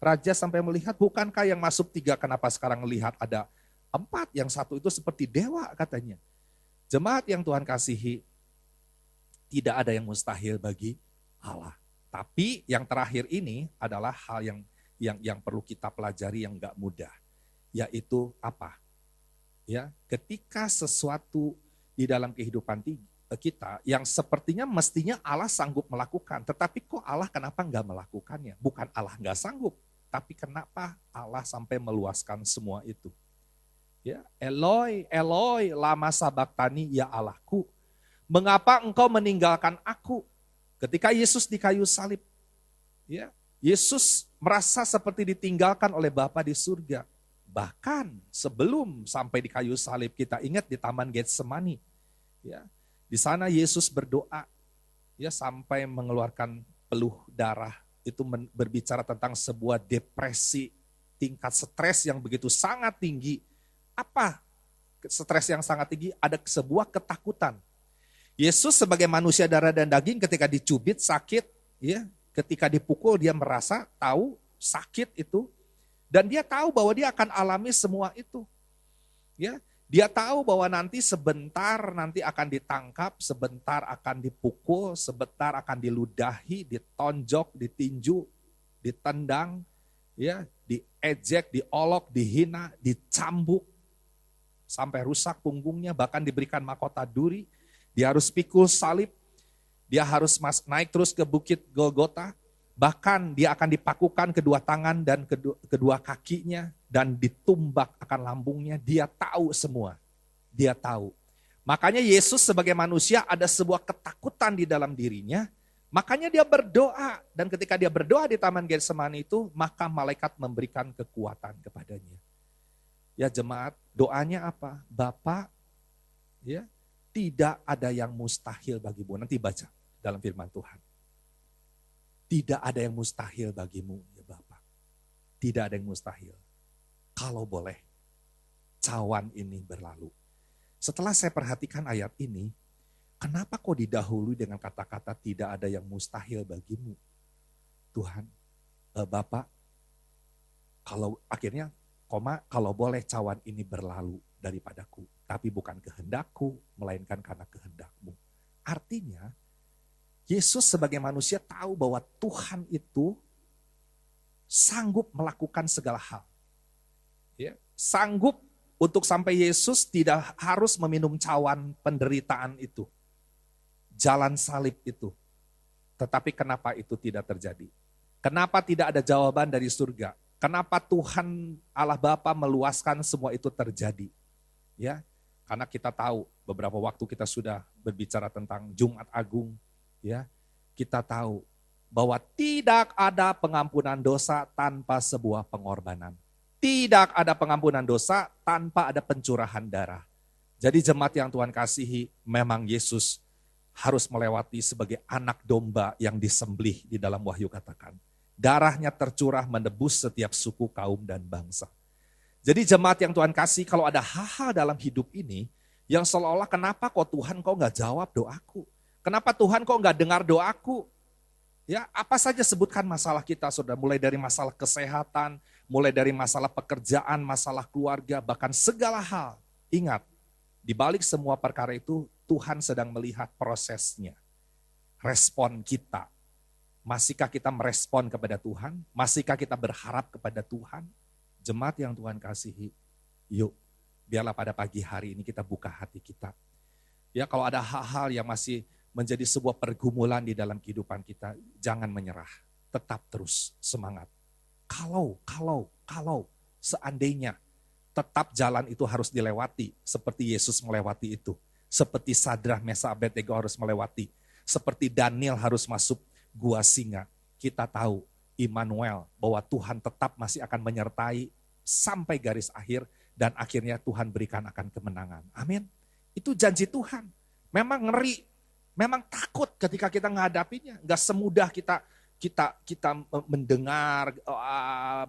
Raja sampai melihat, bukankah yang masuk 3, kenapa sekarang melihat ada 4, yang 1 itu seperti dewa katanya. Jemaat yang Tuhan kasihi, tidak ada yang mustahil bagi Allah. Tapi yang terakhir ini adalah hal yang perlu kita pelajari yang gak mudah. Yaitu apa? Ya, ketika sesuatu di dalam kehidupan kita yang sepertinya mestinya Allah sanggup melakukan. Tetapi kok Allah kenapa gak melakukannya? Bukan Allah gak sanggup. Tapi kenapa Allah sampai meluaskan semua itu? Ya, Eloi, Eloi, lama sabaktani, ya Allahku. Mengapa engkau meninggalkan aku? Ketika Yesus di kayu salib, ya, Yesus merasa seperti ditinggalkan oleh Bapa di surga. Bahkan sebelum sampai di kayu salib, kita ingat di Taman Getsemani, ya, di sana Yesus berdoa, ya, sampai mengeluarkan peluh darah. Itu berbicara tentang sebuah depresi, tingkat stres yang begitu sangat tinggi. Apa stres yang sangat tinggi? Ada sebuah ketakutan. Yesus sebagai manusia darah dan daging ketika dicubit sakit, ya, ketika dipukul dia merasa tahu sakit itu, dan dia tahu bahwa dia akan alami semua itu. Ya, dia tahu bahwa nanti sebentar nanti akan ditangkap, sebentar akan dipukul, sebentar akan diludahi, ditonjok, ditinju, ditendang, ya, diejek, diolok, dihina, dicambuk sampai rusak punggungnya, bahkan diberikan mahkota duri. Dia harus pikul salib, dia harus naik terus ke bukit Golgota, bahkan dia akan dipakukan kedua tangan dan kedua kakinya, dan ditumbak akan lambungnya. Dia tahu semua, dia tahu. Makanya Yesus sebagai manusia ada sebuah ketakutan di dalam dirinya, makanya dia berdoa, dan ketika dia berdoa di Taman Getsemani itu, maka malaikat memberikan kekuatan kepadanya. Ya jemaat, doanya apa? Bapa, ya, tidak ada yang mustahil bagimu. Nanti baca dalam firman Tuhan. Tidak ada yang mustahil bagimu, ya Bapak. Tidak ada yang mustahil. Kalau boleh, cawan ini berlalu. Setelah saya perhatikan ayat ini, kenapa kok didahului dengan kata-kata tidak ada yang mustahil bagimu? Tuhan, Bapak, kalau akhirnya, kalau boleh cawan ini berlalu daripadaku. Tapi bukan kehendakku, melainkan karena kehendakmu. Artinya, Yesus sebagai manusia tahu bahwa Tuhan itu sanggup melakukan segala hal. Ya, sanggup untuk sampai Yesus tidak harus meminum cawan penderitaan itu. Jalan salib itu. Tetapi kenapa itu tidak terjadi? Kenapa tidak ada jawaban dari surga? Kenapa Tuhan Allah Bapa meluaskan semua itu terjadi? Ya, karena kita tahu beberapa waktu kita sudah berbicara tentang Jumat Agung, ya, kita tahu bahwa tidak ada pengampunan dosa tanpa sebuah pengorbanan. Tidak ada pengampunan dosa tanpa ada pencurahan darah. Jadi jemaat yang Tuhan kasihi, memang Yesus harus melewati sebagai anak domba yang disembelih di dalam Wahyu katakan. Darahnya tercurah menebus setiap suku, kaum, dan bangsa. Jadi jemaat yang Tuhan kasih, kalau ada hal-hal dalam hidup ini, yang seolah-olah kenapa kok Tuhan kok gak jawab doaku? Kenapa Tuhan kok gak dengar doaku? Ya, apa saja sebutkan masalah kita, Saudara, mulai dari masalah kesehatan, mulai dari masalah pekerjaan, masalah keluarga, bahkan segala hal. Ingat, di balik semua perkara itu Tuhan sedang melihat prosesnya. Respon kita. Masihkah kita merespon kepada Tuhan? Masihkah kita berharap kepada Tuhan? Jemaat yang Tuhan kasihi, yuk biarlah pada pagi hari ini kita buka hati kita. Ya, kalau ada hal-hal yang masih menjadi sebuah pergumulan di dalam kehidupan kita, jangan menyerah. Tetap terus semangat. Kalau seandainya tetap jalan itu harus dilewati, seperti Yesus melewati itu. Seperti Sadrah, Mesah, Abednego harus melewati. Seperti Daniel harus masuk gua singa. Kita tahu Immanuel, bahwa Tuhan tetap masih akan menyertai sampai garis akhir, dan akhirnya Tuhan berikan akan kemenangan. Amin. Itu janji Tuhan. Memang ngeri, memang takut ketika kita menghadapinya. Gak semudah kita mendengar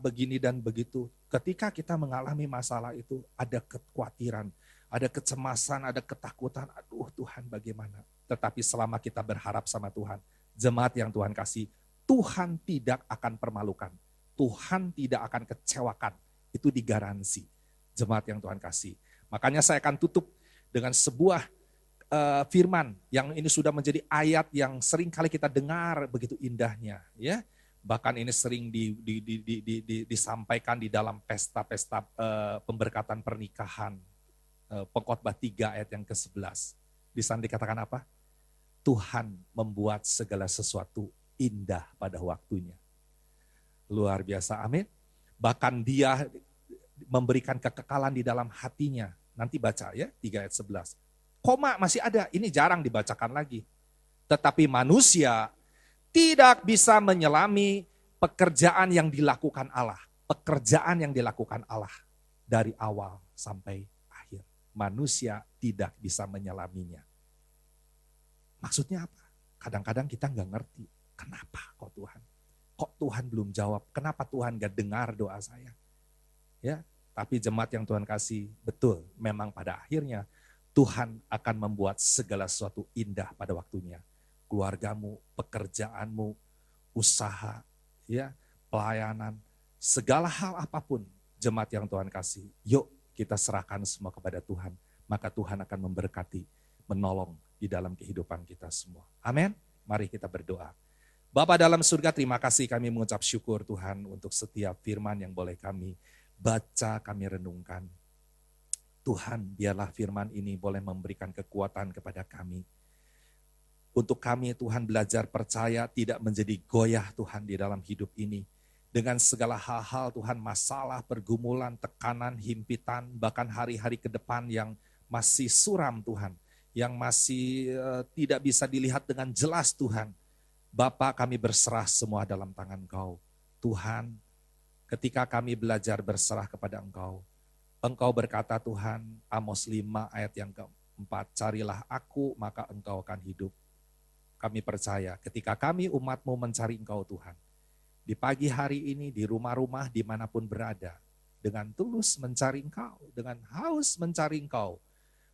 begini dan begitu. Ketika kita mengalami masalah itu, ada kekhawatiran, ada kecemasan, ada ketakutan. Aduh Tuhan bagaimana? Tetapi selama kita berharap sama Tuhan, jemaat yang Tuhan kasih, Tuhan tidak akan permalukan. Tuhan tidak akan kecewakan. Itu digaransi. Jemaat yang Tuhan kasih. Makanya saya akan tutup dengan sebuah firman yang ini sudah menjadi ayat yang sering kali kita dengar begitu indahnya, ya. Bahkan ini sering disampaikan di dalam pesta-pesta pemberkatan pernikahan. Pengkhotbah 3 ayat yang ke-11. Di sana dikatakan apa? Tuhan membuat segala sesuatu indah pada waktunya. Luar biasa, amin. Bahkan Dia memberikan kekekalan di dalam hatinya. Nanti baca ya, 3 ayat 11. Koma masih ada, ini jarang dibacakan lagi. Tetapi manusia tidak bisa menyelami pekerjaan yang dilakukan Allah. Pekerjaan yang dilakukan Allah dari awal sampai akhir. Manusia tidak bisa menyelaminya. Maksudnya apa? Kadang-kadang kita nggak ngerti. Kenapa kok Tuhan? Kok Tuhan belum jawab? Kenapa Tuhan gak dengar doa saya? Ya, tapi jemaat yang Tuhan kasih, betul, memang pada akhirnya Tuhan akan membuat segala sesuatu indah pada waktunya. Keluargamu, pekerjaanmu, usaha, ya, pelayanan, segala hal apapun, jemaat yang Tuhan kasih, yuk kita serahkan semua kepada Tuhan. Maka Tuhan akan memberkati, menolong di dalam kehidupan kita semua. Amin. Mari kita berdoa. Bapa dalam surga, terima kasih, kami mengucap syukur Tuhan untuk setiap firman yang boleh kami baca, kami renungkan. Tuhan, biarlah firman ini boleh memberikan kekuatan kepada kami. Untuk kami Tuhan belajar percaya, tidak menjadi goyah Tuhan di dalam hidup ini. Dengan segala hal-hal Tuhan, masalah, pergumulan, tekanan, himpitan, bahkan hari-hari ke depan yang masih suram Tuhan. Yang masih tidak bisa dilihat dengan jelas Tuhan. Bapa, kami berserah semua dalam tangan Engkau. Tuhan, ketika kami belajar berserah kepada Engkau, Engkau berkata Tuhan, Amos 5 ayat yang ke-4, carilah aku maka engkau akan hidup. Kami percaya ketika kami umat-Mu mencari Engkau Tuhan, di pagi hari ini, di rumah-rumah, dimanapun berada, dengan tulus mencari Engkau, dengan haus mencari Engkau,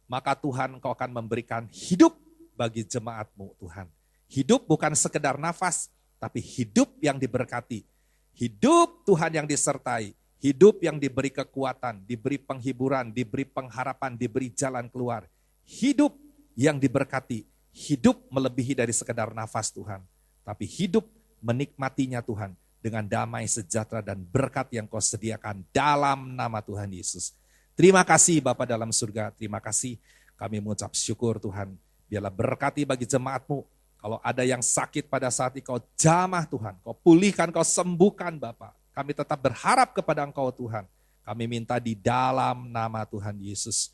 maka Tuhan Engkau akan memberikan hidup bagi jemaat-Mu Tuhan. Hidup bukan sekedar nafas, tapi hidup yang diberkati. Hidup Tuhan yang disertai. Hidup yang diberi kekuatan, diberi penghiburan, diberi pengharapan, diberi jalan keluar. Hidup yang diberkati, hidup melebihi dari sekedar nafas Tuhan. Tapi hidup menikmatinya Tuhan dengan damai, sejahtera dan berkat yang Kau sediakan dalam nama Tuhan Yesus. Terima kasih Bapa dalam surga, terima kasih. Kami mengucap syukur Tuhan, biarlah berkati bagi jemaat-Mu. Kalau ada yang sakit pada saat ini, Kau jamah Tuhan, Kau pulihkan, Kau sembuhkan Bapa. Kami tetap berharap kepada Engkau Tuhan. Kami minta di dalam nama Tuhan Yesus.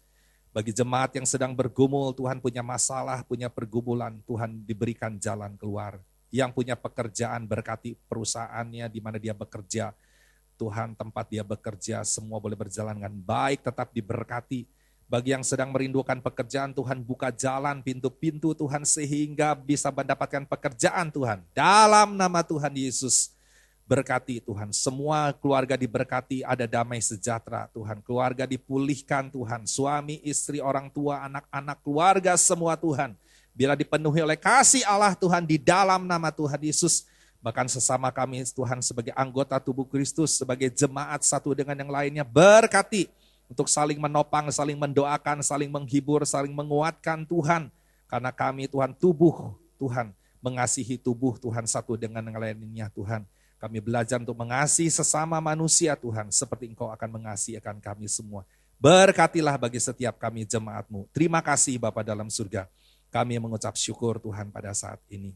Bagi jemaat yang sedang bergumul, Tuhan punya masalah, punya pergumulan, Tuhan diberikan jalan keluar. Yang punya pekerjaan, berkati perusahaannya di mana dia bekerja. Tuhan, tempat dia bekerja, semua boleh berjalan dengan baik, tetap diberkati. Bagi yang sedang merindukan pekerjaan, Tuhan buka jalan, pintu-pintu Tuhan sehingga bisa mendapatkan pekerjaan Tuhan. Dalam nama Tuhan Yesus. Berkati Tuhan, semua keluarga diberkati, ada damai sejahtera Tuhan. Keluarga dipulihkan Tuhan, suami, istri, orang tua, anak-anak, keluarga semua Tuhan. Bila dipenuhi oleh kasih Allah Tuhan di dalam nama Tuhan Yesus. Bahkan sesama kami Tuhan sebagai anggota tubuh Kristus, sebagai jemaat satu dengan yang lainnya, berkati untuk saling menopang, saling mendoakan, saling menghibur, saling menguatkan Tuhan. Karena kami Tuhan tubuh Tuhan, mengasihi tubuh Tuhan satu dengan yang lainnya Tuhan. Kami belajar untuk mengasihi sesama manusia Tuhan, seperti Engkau akan mengasihi akan kami semua. Berkatilah bagi setiap kami jemaat-Mu. Terima kasih Bapa dalam surga. Kami mengucap syukur Tuhan pada saat ini.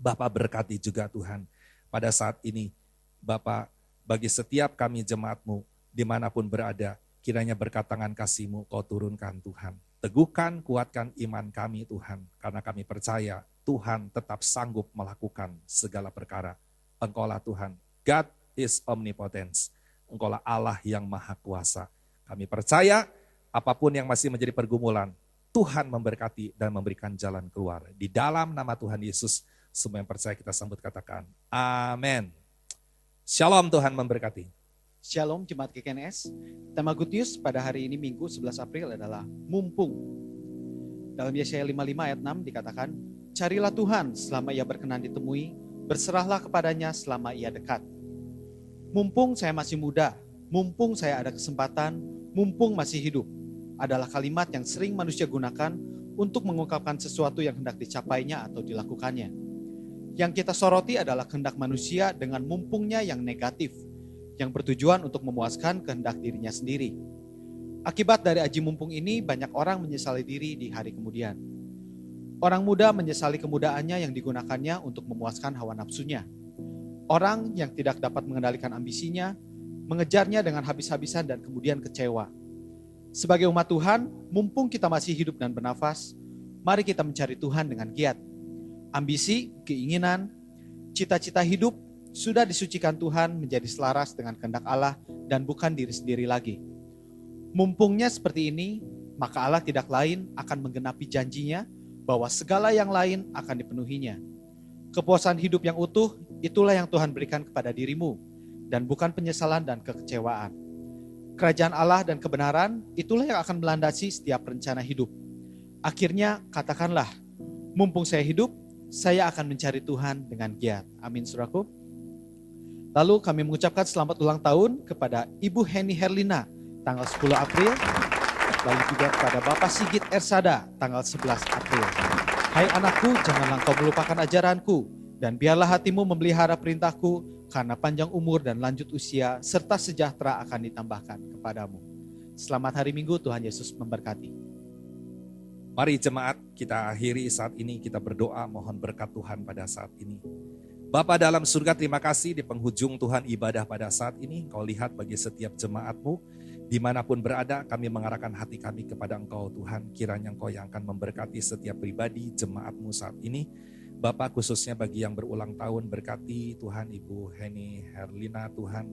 Bapak berkati juga Tuhan pada saat ini. Bapak, bagi setiap kami jemaat-Mu dimanapun berada, kiranya berkat tangan kasih-Mu Kau turunkan Tuhan. Teguhkan, kuatkan iman kami Tuhan, karena kami percaya Tuhan tetap sanggup melakukan segala perkara. Engkaulah Tuhan, God is omnipotence. Engkaulah Allah yang maha kuasa. Kami percaya apapun yang masih menjadi pergumulan, Tuhan memberkati dan memberikan jalan keluar. Di dalam nama Tuhan Yesus, semua yang percaya kita sambut katakan, amin. Shalom, Tuhan memberkati. Shalom Jemaat GKNS. Tema Good News pada hari ini Minggu 11 April adalah mumpung. Dalam Yesaya 55 ayat 6 dikatakan, carilah Tuhan selama ia berkenan ditemui, berserahlah kepadanya selama ia dekat. Mumpung saya masih muda, mumpung saya ada kesempatan, mumpung masih hidup, adalah kalimat yang sering manusia gunakan untuk mengungkapkan sesuatu yang hendak dicapainya atau dilakukannya. Yang kita soroti adalah kehendak manusia dengan mumpungnya yang negatif, yang bertujuan untuk memuaskan kehendak dirinya sendiri. Akibat dari aji mumpung ini, banyak orang menyesali diri di hari kemudian. Orang muda menyesali kemudaannya yang digunakannya untuk memuaskan hawa nafsunya. Orang yang tidak dapat mengendalikan ambisinya, mengejarnya dengan habis-habisan dan kemudian kecewa. Sebagai umat Tuhan, mumpung kita masih hidup dan bernafas, mari kita mencari Tuhan dengan giat. Ambisi, keinginan, cita-cita hidup sudah disucikan Tuhan menjadi selaras dengan kehendak Allah dan bukan diri sendiri lagi. Mumpungnya seperti ini, maka Allah tidak lain akan menggenapi janjinya bahwa segala yang lain akan dipenuhinya. Kepuasan hidup yang utuh, itulah yang Tuhan berikan kepada dirimu, dan bukan penyesalan dan kekecewaan. Kerajaan Allah dan kebenaran, itulah yang akan melandasi setiap rencana hidup. Akhirnya, katakanlah, mumpung saya hidup, saya akan mencari Tuhan dengan giat. Amin, saudaraku. Lalu kami mengucapkan selamat ulang tahun kepada Ibu Heni Herlina, tanggal 10 April. Lalu juga kepada Bapak Sigit Ersada, tanggal 11 April. Hai anakku, janganlah engkau melupakan ajaranku, dan biarlah hatimu memelihara perintahku, karena panjang umur dan lanjut usia, serta sejahtera akan ditambahkan kepadamu. Selamat hari Minggu, Tuhan Yesus memberkati. Mari jemaat, kita akhiri saat ini, kita berdoa mohon berkat Tuhan pada saat ini. Bapa dalam surga, terima kasih di penghujung Tuhan ibadah pada saat ini. Kau lihat bagi setiap jemaat-Mu, dimanapun berada, kami mengarahkan hati kami kepada Engkau Tuhan. Kiranya Engkau yang akan memberkati setiap pribadi jemaat-Mu saat ini. Bapak, khususnya bagi yang berulang tahun, berkati Tuhan Ibu Heni Herlina Tuhan.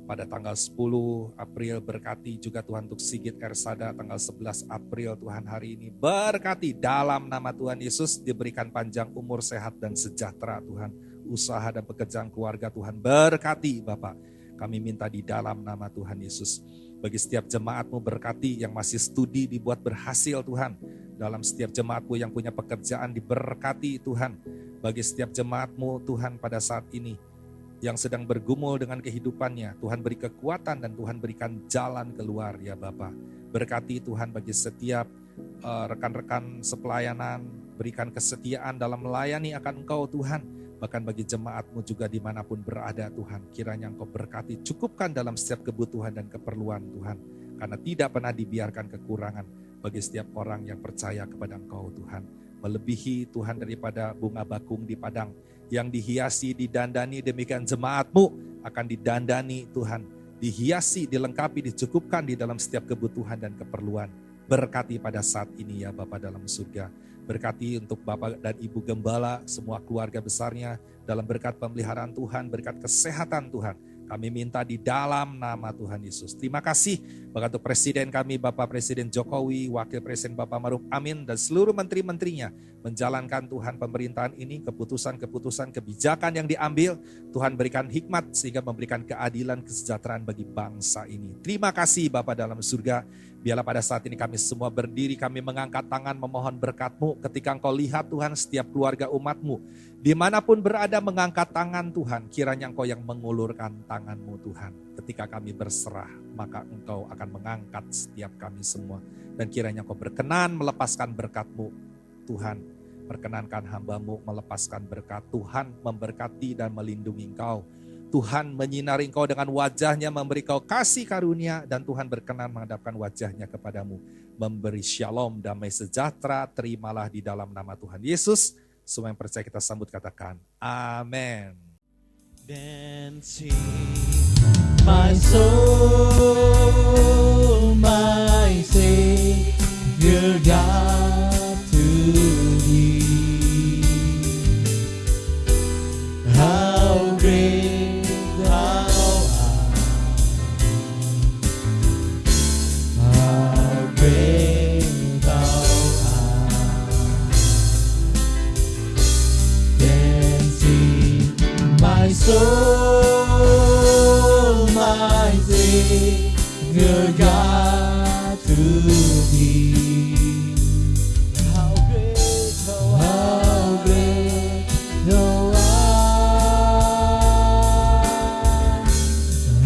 Pada tanggal 10 April berkati juga Tuhan untuk Sigit Ersada tanggal 11 April Tuhan hari ini. Berkati dalam nama Tuhan Yesus, diberikan panjang umur, sehat dan sejahtera Tuhan. Usaha dan pekerjaan keluarga Tuhan berkati Bapak. Kami minta di dalam nama Tuhan Yesus. Bagi setiap jemaat-Mu berkati yang masih studi dibuat berhasil Tuhan. Dalam setiap jemaat-Mu yang punya pekerjaan diberkati Tuhan. Bagi setiap jemaat-Mu Tuhan pada saat ini yang sedang bergumul dengan kehidupannya, Tuhan beri kekuatan dan Tuhan berikan jalan keluar ya Bapa. Berkati Tuhan bagi setiap rekan-rekan sepelayanan, berikan kesetiaan dalam melayani akan Engkau Tuhan. Bahkan bagi jemaat-Mu juga dimanapun berada Tuhan, kiranya Engkau berkati, cukupkan dalam setiap kebutuhan dan keperluan Tuhan. Karena tidak pernah dibiarkan kekurangan bagi setiap orang yang percaya kepada Engkau Tuhan. Melebihi Tuhan daripada bunga bakung di padang, yang dihiasi, didandani, demikian jemaat-Mu akan didandani Tuhan. Dihiasi, dilengkapi, dicukupkan di dalam setiap kebutuhan dan keperluan. Berkati pada saat ini ya Bapa dalam surga. Berkati untuk Bapak dan Ibu Gembala, semua keluarga besarnya, dalam berkat pemeliharaan Tuhan, berkat kesehatan Tuhan. Kami minta di dalam nama Tuhan Yesus. Terima kasih untuk Presiden kami, Bapak Presiden Jokowi, Wakil Presiden Bapak Maruf Amin, dan seluruh menteri-menterinya menjalankan Tuhan pemerintahan ini, keputusan-keputusan kebijakan yang diambil. Tuhan berikan hikmat sehingga memberikan keadilan, kesejahteraan bagi bangsa ini. Terima kasih Bapak dalam surga. Biarlah pada saat ini kami semua berdiri, kami mengangkat tangan memohon berkat-Mu ketika Engkau lihat Tuhan setiap keluarga umat-Mu Dimanapun berada mengangkat tangan Tuhan, kiranya Engkau yang mengulurkan tangan-Mu Tuhan. Ketika kami berserah, maka Engkau akan mengangkat setiap kami semua. Dan kiranya Engkau berkenan melepaskan berkat-Mu Tuhan. Perkenankan hamba-Mu melepaskan berkat. Tuhan memberkati dan melindungi Engkau. Tuhan menyinari Engkau dengan wajahnya, memberi Engkau kasih karunia. Dan Tuhan berkenan menghadapkan wajahnya kepadamu. Memberi shalom, damai sejahtera, terimalah di dalam nama Tuhan Yesus. Semua yang percaya kita sambut katakan, amin. Dancing, my soul, my Savior God to thee. How great thou art, how great thou art. Dancing, my soul, my Savior God to thee. How great thou art,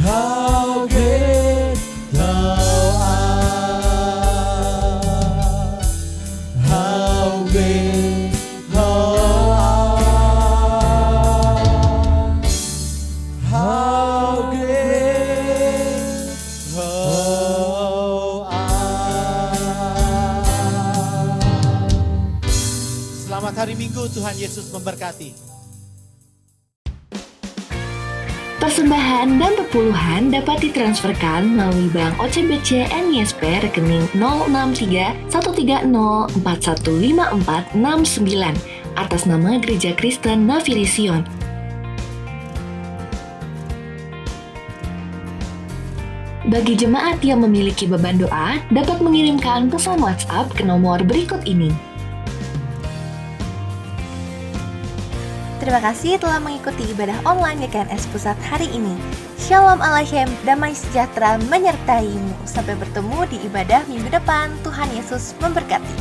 how great thou art, how great thou art, how great thou art, how great thou art. Selamat hari Minggu, Tuhan Yesus memberkati. Persembahan dan perpuluhan dapat ditransferkan melalui Bank OCBC NISP rekening 063 130 415469 atas nama Gereja Kristen Nafiri Sion. Bagi jemaat yang memiliki beban doa, dapat mengirimkan pesan WhatsApp ke nomor berikut ini. Terima kasih telah mengikuti ibadah online GKNS Pusat hari ini. Shalom Aleichem, damai sejahtera menyertaimu. Sampai bertemu di ibadah minggu depan. Tuhan Yesus memberkati.